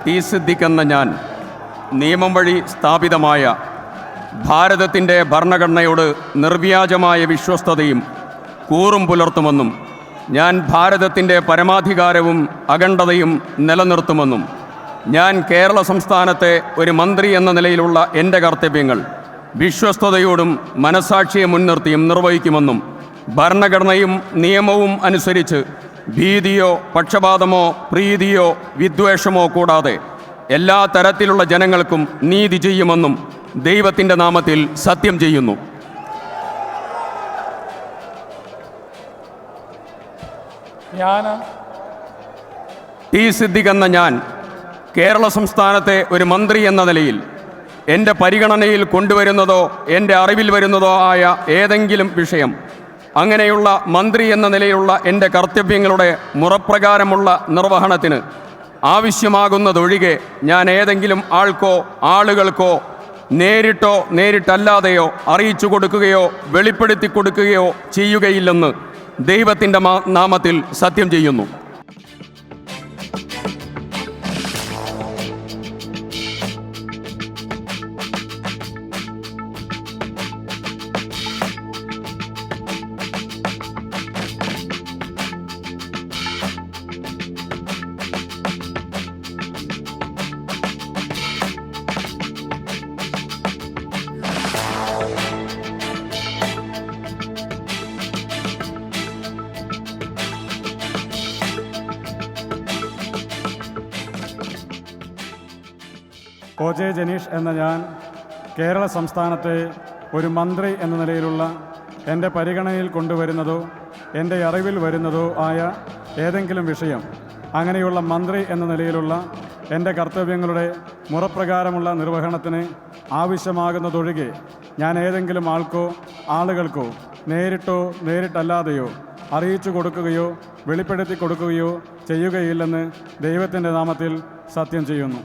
T Siddique എന്ന ഞാൻ നിയമം വഴി സ്ഥാപിതമായ ഭാരതത്തിൻ്റെ ഭരണഘടനയോട് നിർവ്യാജമായ വിശ്വസ്തതയും കൂറും പുലർത്തുമെന്നും ഞാൻ ഭാരതത്തിൻ്റെ പരമാധികാരവും അഖണ്ഡതയും നിലനിർത്തുമെന്നും ഞാൻ കേരള സംസ്ഥാനത്തെ ഒരു മന്ത്രി എന്ന നിലയിലുള്ള എൻ്റെ കർത്തവ്യങ്ങൾ വിശ്വസ്തയോടും മനസാക്ഷിയെ മുൻനിർത്തിയും നിർവഹിക്കുമെന്നും ഭരണഘടനയും നിയമവും അനുസരിച്ച് ഭീതിയോ പക്ഷപാതമോ പ്രീതിയോ വിദ്വേഷമോ കൂടാതെ എല്ലാ തരത്തിലുള്ള ജനങ്ങൾക്കും നീതി ചെയ്യുമെന്നും ദൈവത്തിൻ്റെ നാമത്തിൽ സത്യം ചെയ്യുന്നു. ടി സിദ്ദിഖ് എന്ന ഞാൻ കേരള സംസ്ഥാനത്തെ ഒരു മന്ത്രി എന്ന നിലയിൽ എൻ്റെ പരിഗണനയിൽ കൊണ്ടുവരുന്നതോ എൻ്റെ അറിവിൽ വരുന്നതോ ആയ ഏതെങ്കിലും വിഷയം അങ്ങനെയുള്ള മന്ത്രി എന്ന നിലയിലുള്ള എൻ്റെ കർത്തവ്യങ്ങളുടെ മുറപ്രകാരമുള്ള നിർവഹണത്തിന് ആവശ്യമാകുന്നതൊഴികെ ഞാൻ ഏതെങ്കിലും ആൾക്കോ ആളുകൾക്കോ നേരിട്ടോ നേരിട്ടല്ലാതെയോ അറിയിച്ചു കൊടുക്കുകയോ വെളിപ്പെടുത്തി കൊടുക്കുകയോ ചെയ്യുകയില്ലെന്ന് ദൈവത്തിൻ്റെ നാമത്തിൽ സത്യം ചെയ്യുന്നു. ഒ.ജെ. ജനീഷ് എന്ന ഞാൻ കേരള സംസ്ഥാനത്തെ ഒരു മന്ത്രി എന്ന നിലയിലുള്ള എൻ്റെ പരിഗണനയിൽ കൊണ്ടുവരുന്നതോ എൻ്റെ അറിവിൽ വരുന്നതോ ആയ ഏതെങ്കിലും വിഷയം അങ്ങനെയുള്ള മന്ത്രി എന്ന നിലയിലുള്ള എൻ്റെ കർത്തവ്യങ്ങളുടെ മുറപ്രകാരമുള്ള നിർവഹണത്തിന് ആവശ്യമാകുന്നതൊഴികെ ഞാൻ ഏതെങ്കിലും ആൾക്കോ ആളുകൾക്കോ നേരിട്ടോ നേരിട്ടല്ലാതെയോ അറിയിച്ചു കൊടുക്കുകയോ വെളിപ്പെടുത്തി കൊടുക്കുകയോ ചെയ്യുകയില്ലെന്ന് ദൈവത്തിൻ്റെ നാമത്തിൽ സത്യം ചെയ്യുന്നു.